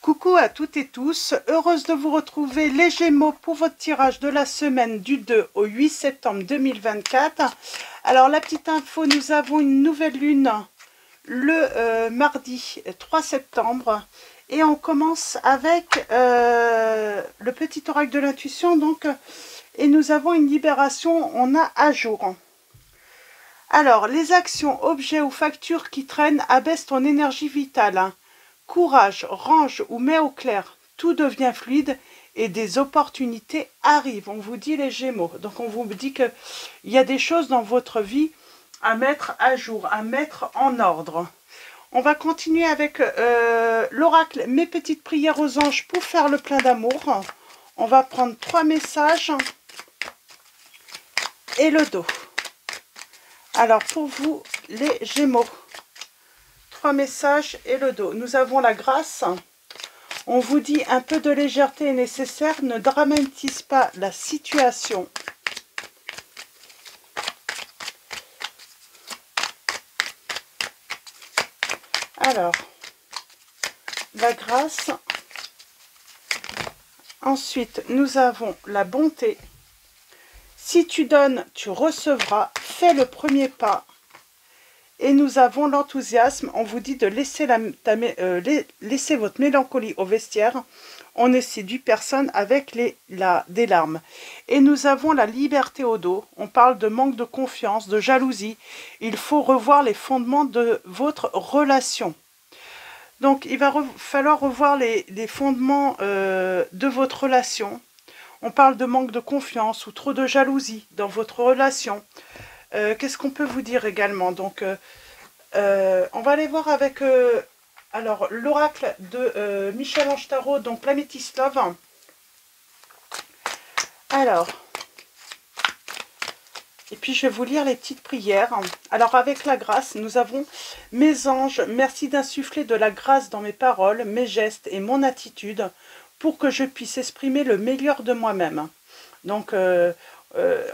Coucou à toutes et tous, heureuse de vous retrouver les Gémeaux pour votre tirage de la semaine du 2 au 8 septembre 2024. Alors la petite info, nous avons une nouvelle lune le mardi 3 septembre et on commence avec le petit oracle de l'intuition et nous avons une libération, on a à jour. Alors les actions, objets ou factures qui traînent abaissent ton énergie vitale. Courage, range ou mets au clair, tout devient fluide et des opportunités arrivent. On vous dit les Gémeaux. Donc on vous dit qu'il y a des choses dans votre vie à mettre à jour, à mettre en ordre. On va continuer avec l'oracle, mes petites prières aux anges pour faire le plein d'amour. On va prendre 3 messages et le dos. Alors pour vous les Gémeaux. 3 messages et le dos. Nous avons la grâce. On vous dit un peu de légèreté est nécessaire. Ne dramatise pas la situation. Alors, la grâce. Ensuite, nous avons la bonté. Si tu donnes, tu recevras. Fais le premier pas. Et nous avons l'enthousiasme. On vous dit de laisser, laisser votre mélancolie au vestiaire. On ne séduit personne avec des larmes. Et nous avons la liberté au dos. On parle de manque de confiance, de jalousie. Il faut revoir les fondements de votre relation. Donc, il va falloir revoir les fondements de votre relation. On parle de manque de confiance ou trop de jalousie dans votre relation. Qu'est-ce qu'on peut vous dire également? Donc, on va aller voir avec alors l'oracle de Michel-Ange Tarot, donc l'Améthyste Love. Alors, et puis je vais vous lire les petites prières. Alors avec la grâce, nous avons mes anges, merci d'insuffler de la grâce dans mes paroles, mes gestes et mon attitude pour que je puisse exprimer le meilleur de moi-même. Donc,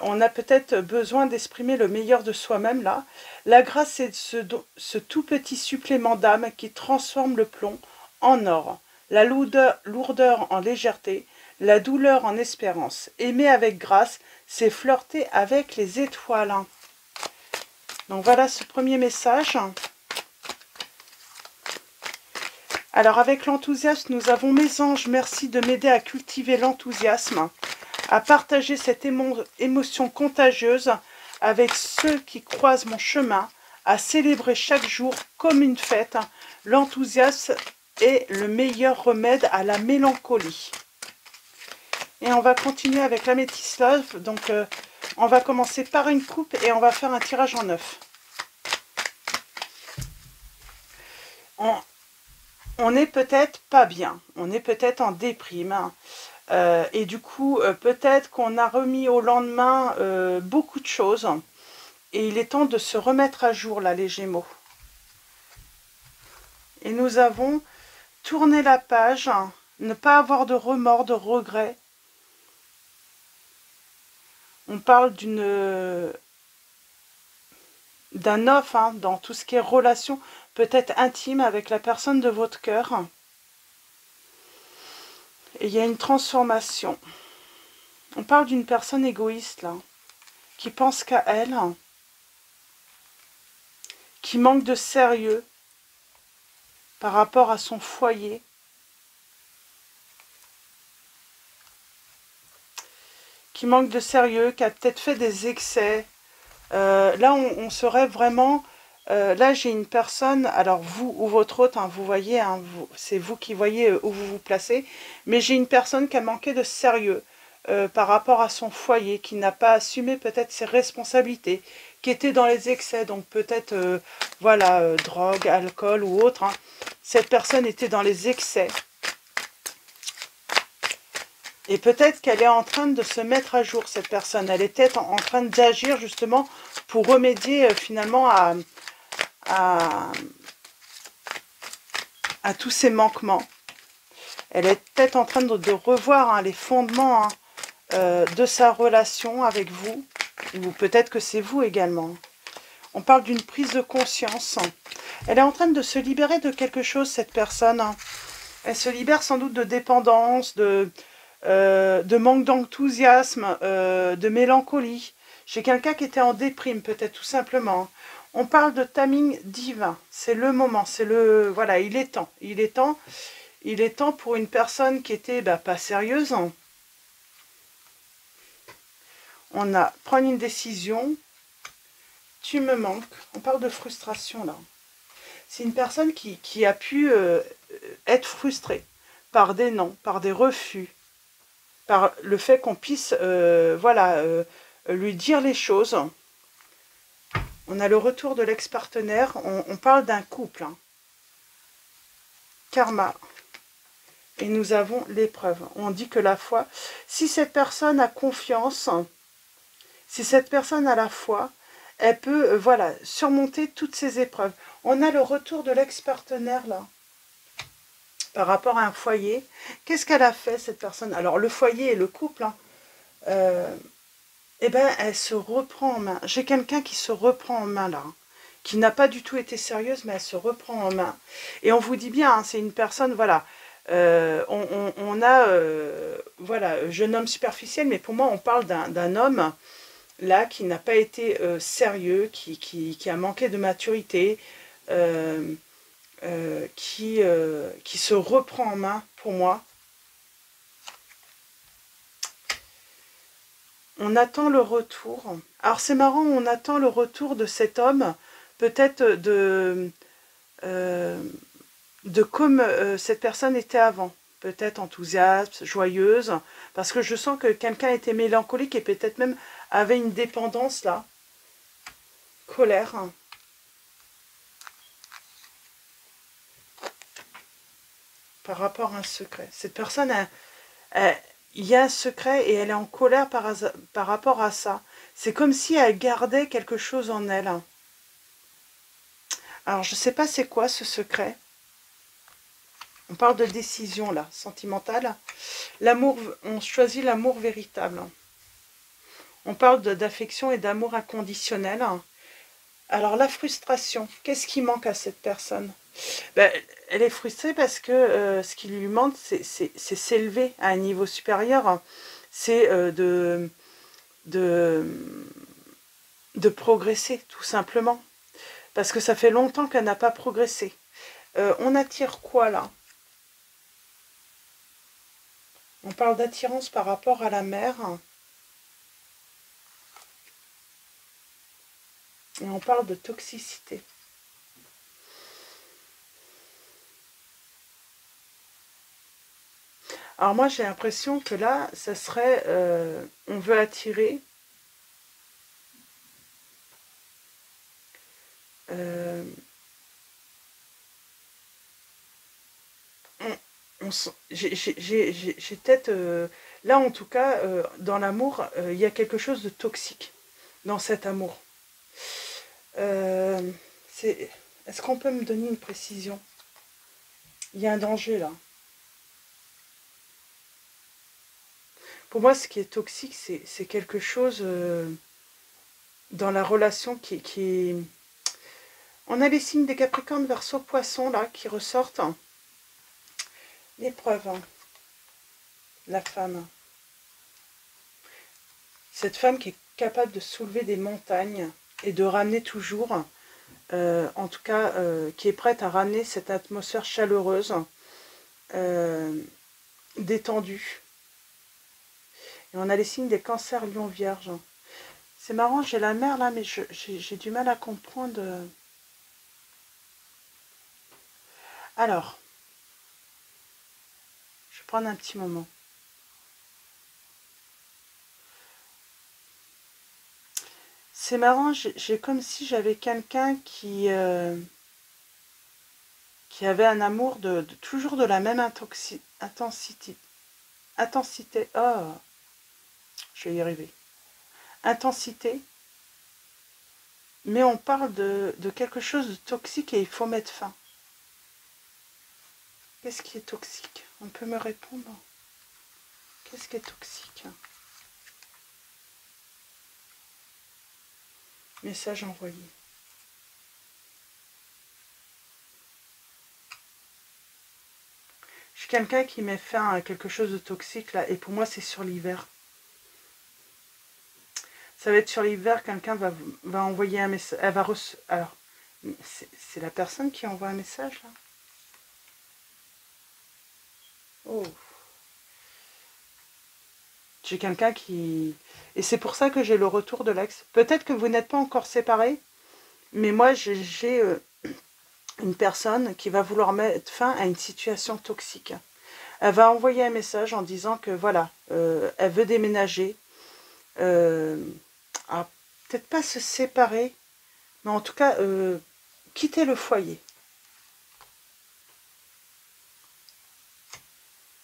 on a peut-être besoin d'exprimer le meilleur de soi-même là. La grâce, c'est ce tout petit supplément d'âme qui transforme le plomb en or, la lourdeur en légèreté, la douleur en espérance. Aimer avec grâce, c'est flirter avec les étoiles. Donc voilà ce premier message. Alors avec l'enthousiasme, nous avons mes anges, merci de m'aider à cultiver l'enthousiasme, à partager cette émotion contagieuse avec ceux qui croisent mon chemin, à célébrer chaque jour comme une fête. L'enthousiasme est le meilleur remède à la mélancolie. Et on va continuer avec l'Améthyste Love. Donc, on va commencer par une coupe et on va faire un tirage en 9. On n'est peut-être pas bien, on est peut-être en déprime. Et du coup, peut-être qu'on a remis au lendemain beaucoup de choses. Et il est temps de se remettre à jour, là, les Gémeaux. Et nous avons tourné la page, ne pas avoir de remords, de regrets. On parle d'un off dans tout ce qui est relation, peut-être intime avec la personne de votre cœur. Et il y a une transformation. On parle d'une personne égoïste, là, qui pense qu'à elle, qui manque de sérieux par rapport à son foyer. Qui manque de sérieux, qui a peut-être fait des excès. Là, on serait vraiment... là, j'ai une personne, alors vous ou votre hôte, vous voyez, c'est vous qui voyez où vous vous placez, mais j'ai une personne qui a manqué de sérieux par rapport à son foyer, qui n'a pas assumé peut-être ses responsabilités, qui était dans les excès, donc peut-être, voilà, drogue, alcool ou autre. Cette personne était dans les excès. Et peut-être qu'elle est en train de se mettre à jour, cette personne. Elle est peut-être en train d'agir justement pour remédier finalement à tous ces manquements. Elle est peut-être en train de revoir les fondements de sa relation avec vous. Ou peut-être que c'est vous également. On parle d'une prise de conscience. Elle est en train de se libérer de quelque chose, cette personne. Elle se libère sans doute de dépendance, de manque d'enthousiasme, de mélancolie. J'ai quelqu'un qui était en déprime, peut-être tout simplement. On parle de timing divin. C'est le moment, c'est le... Voilà, il est temps. Il est temps. Il est temps pour une personne qui était pas sérieuse. On a prendre une décision. Tu me manques. On parle de frustration là. C'est une personne qui a pu être frustrée par des non, par des refus, par le fait qu'on puisse voilà, lui dire les choses. On a le retour de l'ex-partenaire. On parle d'un couple. Hein. Karma. Et nous avons l'épreuve. On dit que la foi, si cette personne a confiance, si cette personne a la foi, elle peut voilà, surmonter toutes ces épreuves. On a le retour de l'ex-partenaire là, par rapport à un foyer. Qu'est-ce qu'elle a fait cette personne? Alors le foyer et le couple, hein, eh ben, elle se reprend en main. J'ai quelqu'un qui se reprend en main là, hein, qui n'a pas du tout été sérieuse, mais elle se reprend en main. Et on vous dit bien, hein, c'est une personne, voilà, on a, voilà, jeune homme superficiel, mais pour moi, on parle d'un homme, là, qui n'a pas été sérieux, qui a manqué de maturité, qui se reprend en main, pour moi. On attend le retour. Alors, c'est marrant, on attend le retour de cet homme, peut-être comme cette personne était avant. Peut-être enthousiaste, joyeuse, parce que je sens que quelqu'un était mélancolique et peut-être même avait une dépendance là. Colère. Par rapport à un secret. Cette personne, il y a un secret et elle est en colère par rapport à ça. C'est comme si elle gardait quelque chose en elle. Alors, je ne sais pas c'est quoi ce secret. On parle de décision, là, sentimentale. L'amour, on choisit l'amour véritable. On parle d'affection et d'amour inconditionnel. Alors, la frustration, qu'est-ce qui manque à cette personne? Ben, elle est frustrée parce que ce qui lui manque, c'est s'élever à un niveau supérieur. C'est de progresser, tout simplement. Parce que ça fait longtemps qu'elle n'a pas progressé. On attire quoi, là? On parle d'attirance par rapport à la mer. Et on parle de toxicité. Alors moi, j'ai l'impression que là, ça serait... on veut attirer... j'ai peut-être... là, en tout cas, dans l'amour, il y a quelque chose de toxique dans cet amour. Est-ce qu'on peut me donner une précision? Il y a un danger, là. Pour moi, ce qui est toxique, c'est quelque chose dans la relation qui est... On a les signes des Capricornes, Verseau, Poisson, là, qui ressortent. L'épreuve. La femme. Cette femme qui est capable de soulever des montagnes et de ramener toujours, en tout cas, qui est prête à ramener cette atmosphère chaleureuse, détendue. Et on a les signes des Cancers, Lion, Vierge. C'est marrant, j'ai la mer là, mais j'ai du mal à comprendre. Alors, je vais prendre un petit moment. C'est marrant, j'ai comme si j'avais quelqu'un qui avait un amour toujours de la même intensité. Oh, je vais y arriver. Intensité. Mais on parle de quelque chose de toxique et il faut mettre fin. Qu'est-ce qui est toxique? On peut me répondre? Qu'est-ce qui est toxique? Message envoyé. J'ai quelqu'un qui met fin à quelque chose de toxique, là, et pour moi, c'est sur l'hiver. Ça va être sur l'hiver, quelqu'un va envoyer un message. Elle va alors, c'est la personne qui envoie un message, là. Oh. J'ai quelqu'un qui... Et c'est pour ça que j'ai le retour de l'ex. Peut-être que vous n'êtes pas encore séparés, mais moi, j'ai une personne qui va vouloir mettre fin à une situation toxique. Elle va envoyer un message en disant que, voilà, elle veut déménager. Peut-être pas se séparer, mais en tout cas, quitter le foyer.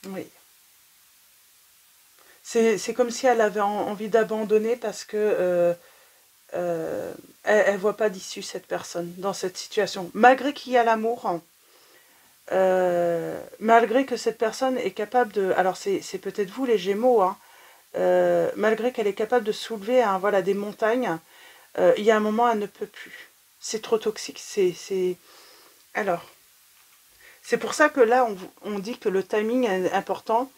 Oui. C'est comme si elle avait envie d'abandonner parce que elle voit pas d'issue, cette personne, dans cette situation. Malgré qu'il y a l'amour, malgré que cette personne est capable de... Alors c'est peut-être vous les Gémeaux, hein, malgré qu'elle est capable de soulever voilà, des montagnes, il y a un moment, elle ne peut plus. C'est trop toxique. Alors, c'est pour ça que là, on dit que le timing est important.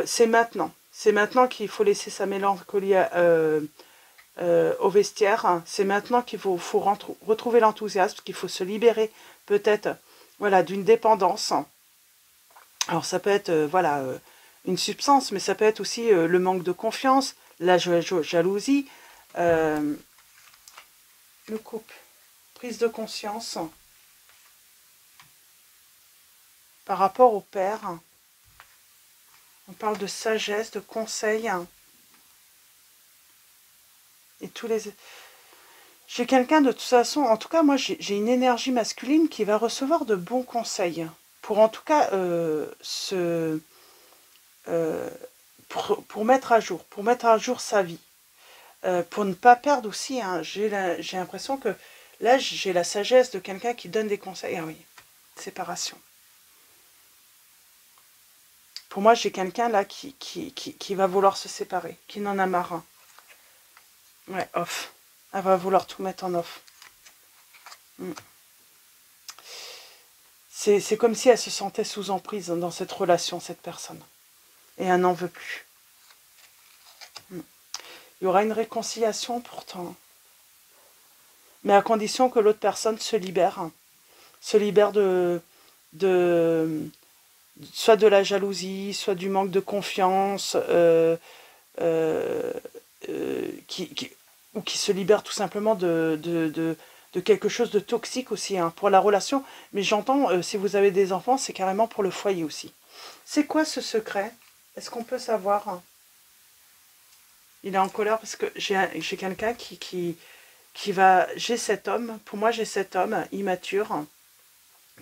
C'est maintenant. C'est maintenant qu'il faut laisser sa mélancolie au vestiaire. C'est maintenant qu'il faut retrouver l'enthousiasme, qu'il faut se libérer peut-être voilà, d'une dépendance. Alors ça peut être voilà, une substance, mais ça peut être aussi le manque de confiance, la jalousie, le couple, prise de conscience par rapport au père. On parle de sagesse, de conseils. Et tous les... J'ai quelqu'un de toute façon, en tout cas moi j'ai une énergie masculine qui va recevoir de bons conseils. Pour en tout cas pour mettre à jour sa vie. Pour ne pas perdre aussi, hein, j'ai l'impression que là j'ai la sagesse de quelqu'un qui donne des conseils. Ah oui, séparation. Pour moi j'ai quelqu'un là qui va vouloir se séparer, qui n'en a marre. Ouais, off. Elle va vouloir tout mettre en off. C'est comme si elle se sentait sous emprise dans cette relation, cette personne. Et elle n'en veut plus. Il y aura une réconciliation pourtant. Mais à condition que l'autre personne se libère. Se libère soit de la jalousie, soit du manque de confiance, ou qui se libère tout simplement de quelque chose de toxique aussi, hein, pour la relation. Mais j'entends, si vous avez des enfants, c'est carrément pour le foyer aussi. C'est quoi ce secret? Est-ce qu'on peut savoir? Il est en colère parce que j'ai quelqu'un qui va... J'ai cet homme, pour moi j'ai cet homme immature,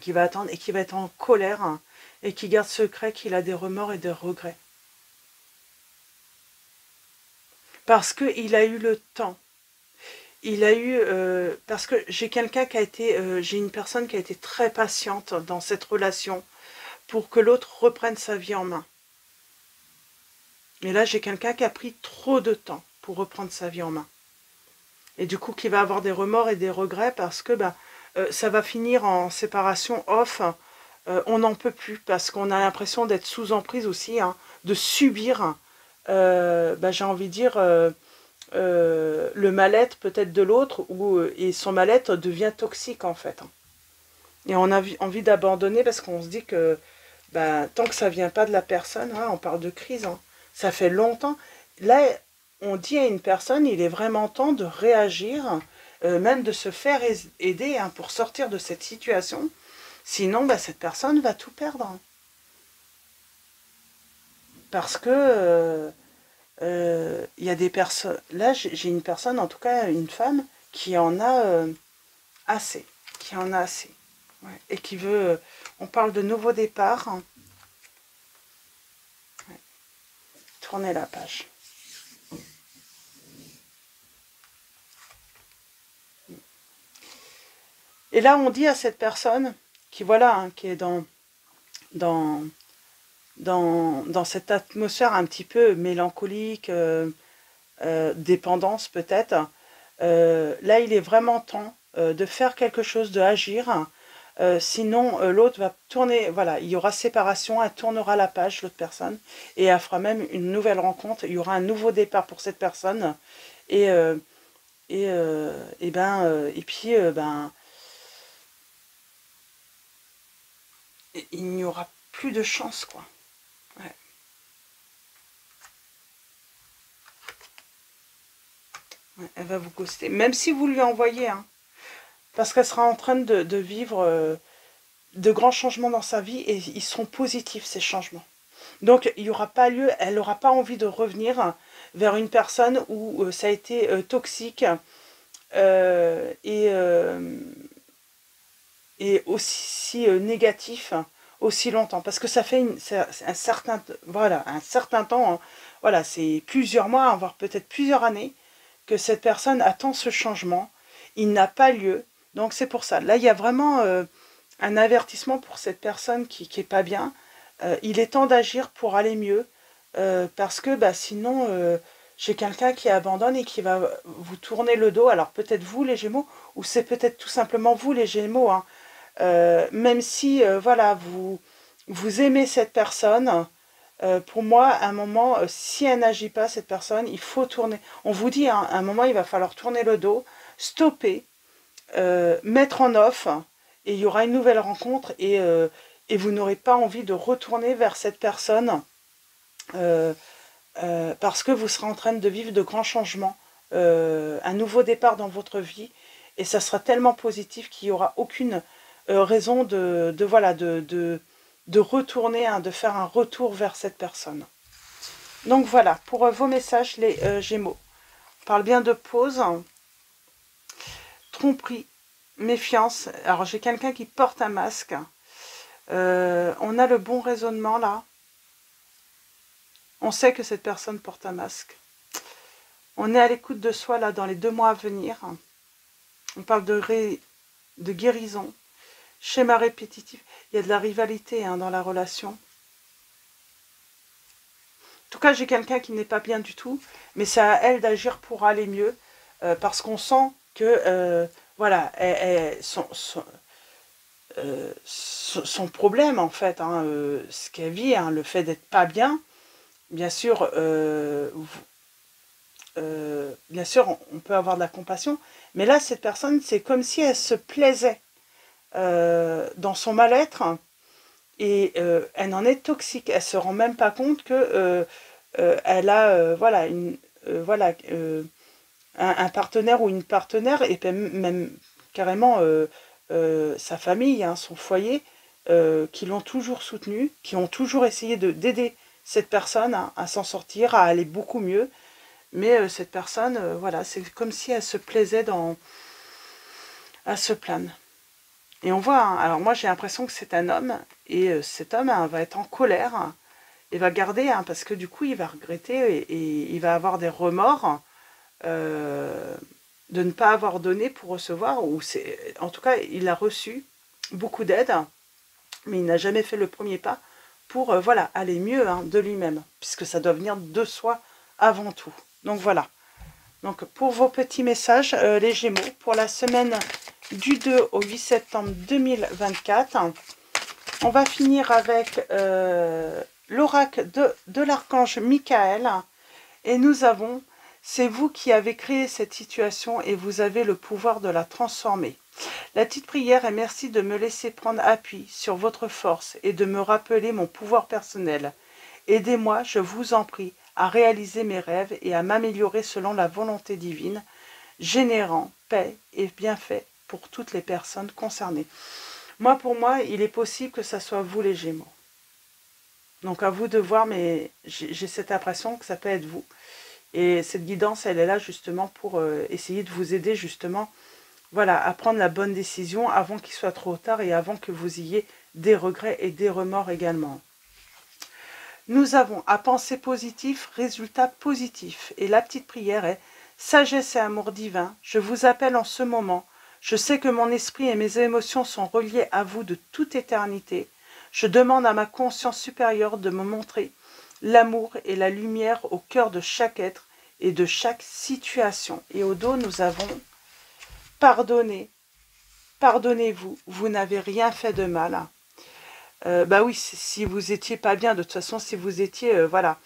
qui va attendre et qui va être en colère, et qui garde secret qu'il a des remords et des regrets. Parce qu'il a eu le temps. Il a eu... parce que j'ai quelqu'un qui a été... j'ai une personne qui a été très patiente dans cette relation pour que l'autre reprenne sa vie en main. Mais là, j'ai quelqu'un qui a pris trop de temps pour reprendre sa vie en main. Et du coup, qui va avoir des remords et des regrets parce que ça va finir en séparation off. On n'en peut plus parce qu'on a l'impression d'être sous emprise aussi, hein, de subir, j'ai envie de dire, le mal-être peut-être de l'autre, et son mal-être devient toxique en fait. Et on a envie d'abandonner parce qu'on se dit que tant que ça vient pas de la personne, hein, on parle de crise, hein, ça fait longtemps. Là, on dit à une personne, il est vraiment temps de réagir, même de se faire aider, hein, pour sortir de cette situation. Sinon, cette personne va tout perdre. Parce que y a des personnes... Là, j'ai une personne, en tout cas une femme, qui en a assez. Qui en a assez. Ouais. Et qui veut... on parle de nouveau départ. Hein. Ouais. Tournez la page. Et là, on dit à cette personne qui, voilà, hein, qui est dans cette atmosphère un petit peu mélancolique, dépendance peut-être, là, il est vraiment temps de faire quelque chose, de agir, Sinon, l'autre va tourner, voilà, il y aura séparation, elle tournera la page, l'autre personne, et elle fera même une nouvelle rencontre, il y aura un nouveau départ pour cette personne, et, et puis, il n'y aura plus de chance, quoi. Ouais. Ouais, elle va vous ghoster, même si vous lui envoyez, hein, parce qu'elle sera en train de vivre de grands changements dans sa vie, et ils seront positifs, ces changements. Donc, il n'y aura pas lieu, elle n'aura pas envie de revenir vers une personne où ça a été toxique et aussi négatif aussi longtemps. Parce que ça fait un certain temps, hein, voilà, c'est plusieurs mois, voire peut-être plusieurs années, que cette personne attend ce changement. Il n'a pas lieu. Donc, c'est pour ça. Là, il y a vraiment un avertissement pour cette personne qui n'est pas bien. Il est temps d'agir pour aller mieux, parce que sinon, j'ai quelqu'un qui abandonne et qui va vous tourner le dos. Alors peut-être vous les Gémeaux, ou c'est peut-être tout simplement vous les Gémeaux, hein. Même si, voilà, vous aimez cette personne, pour moi, à un moment, si elle n'agit pas, cette personne, il faut tourner. On vous dit, hein, à un moment, il va falloir tourner le dos, stopper, mettre en off, et il y aura une nouvelle rencontre, et vous n'aurez pas envie de retourner vers cette personne parce que vous serez en train de vivre de grands changements, un nouveau départ dans votre vie, et ça sera tellement positif qu'il n'y aura aucune raison de retourner, hein, de faire un retour vers cette personne. Donc voilà, pour vos messages, les Gémeaux. On parle bien de pause, tromperie, méfiance. Alors j'ai quelqu'un qui porte un masque. On a le bon raisonnement là. On sait que cette personne porte un masque. On est à l'écoute de soi là dans les 2 mois à venir. On parle de guérison. Schéma répétitif. Il y a de la rivalité, hein, dans la relation. En tout cas, j'ai quelqu'un qui n'est pas bien du tout, mais c'est à elle d'agir pour aller mieux, parce qu'on sent que, voilà, son problème, en fait, hein, ce qu'elle vit, hein, le fait d'être pas bien, bien sûr, on peut avoir de la compassion, mais là, cette personne, c'est comme si elle se plaisait dans son mal-être, et elle en est toxique. Elle se rend même pas compte que elle a un partenaire ou une partenaire, et même carrément sa famille, hein, son foyer, qui l'ont toujours soutenue, qui ont toujours essayé d'aider cette personne, hein, à s'en sortir, à aller beaucoup mieux. Mais cette personne, voilà, c'est comme si elle se plaisait à se plaindre. Et on voit, hein, alors moi j'ai l'impression que c'est un homme, et cet homme, hein, va être en colère, hein, et va garder, hein, parce que du coup il va regretter, et il va avoir des remords de ne pas avoir donné pour recevoir, ou en tout cas il a reçu beaucoup d'aide, mais il n'a jamais fait le premier pas pour voilà, aller mieux, hein, de lui-même, puisque ça doit venir de soi avant tout. Donc voilà. Donc pour vos petits messages, les Gémeaux, pour la semaine du 2 au 8 septembre 2024, on va finir avec l'oracle de l'archange Michael, et nous avons: c'est vous qui avez créé cette situation et vous avez le pouvoir de la transformer. La petite prière est: merci de me laisser prendre appui sur votre force et de me rappeler mon pouvoir personnel. Aidez-moi, je vous en prie, à réaliser mes rêves et à m'améliorer selon la volonté divine, générant paix et bienfaits pour toutes les personnes concernées. Moi, pour moi, il est possible que ça soit vous les Gémeaux. Donc à vous de voir, mais j'ai cette impression que ça peut être vous. Et cette guidance, elle est là justement pour essayer de vous aider justement, voilà, à prendre la bonne décision avant qu'il soit trop tard et avant que vous ayez des regrets et des remords également. Nous avons à penser positif, résultat positif. Et la petite prière est: sagesse et amour divin, je vous appelle en ce moment. Je sais que mon esprit et mes émotions sont reliés à vous de toute éternité. Je demande à ma conscience supérieure de me montrer l'amour et la lumière au cœur de chaque être et de chaque situation. Et au dos, nous avons pardonner, pardonnez-vous, vous n'avez rien fait de mal. Bah oui, si vous étiez pas bien, de toute façon, si vous étiez, voilà,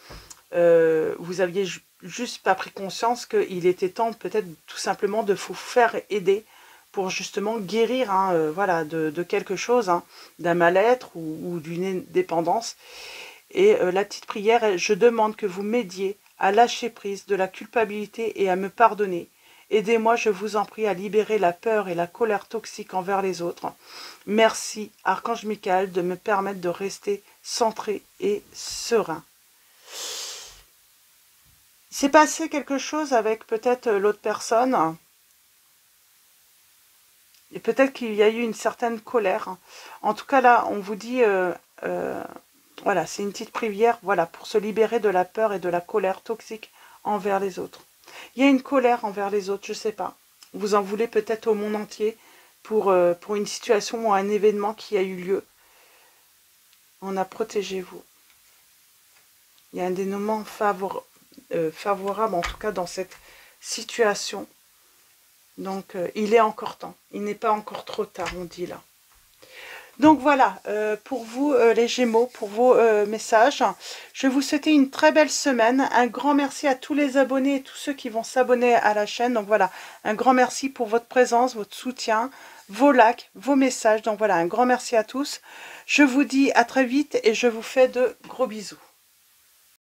vous aviez juste pas pris conscience qu'il était temps peut-être tout simplement de vous faire aider pour justement guérir, hein, voilà, de quelque chose, hein, d'un mal-être ou d'une dépendance. Et la petite prière, je demande que vous m'aidiez à lâcher prise de la culpabilité et à me pardonner. Aidez-moi, je vous en prie, à libérer la peur et la colère toxique envers les autres. Merci, Archange Michael, de me permettre de rester centré et serein. Il s'est passé quelque chose avec peut-être l'autre personne. Et peut-être qu'il y a eu une certaine colère. En tout cas, là, on vous dit... voilà, c'est une petite prière, voilà, pour se libérer de la peur et de la colère toxique envers les autres. Il y a une colère envers les autres, je ne sais pas. Vous en voulez peut-être au monde entier pour une situation ou un événement qui a eu lieu. On a protégé vous. Il y a un dénouement favorable, en tout cas dans cette situation. Donc, il est encore temps. Il n'est pas encore trop tard, on dit là. Donc voilà, pour vous les Gémeaux, pour vos messages. Je vais vous souhaiter une très belle semaine. Un grand merci à tous les abonnés et tous ceux qui vont s'abonner à la chaîne. Donc voilà, un grand merci pour votre présence, votre soutien, vos likes, vos messages. Donc voilà, un grand merci à tous. Je vous dis à très vite et je vous fais de gros bisous.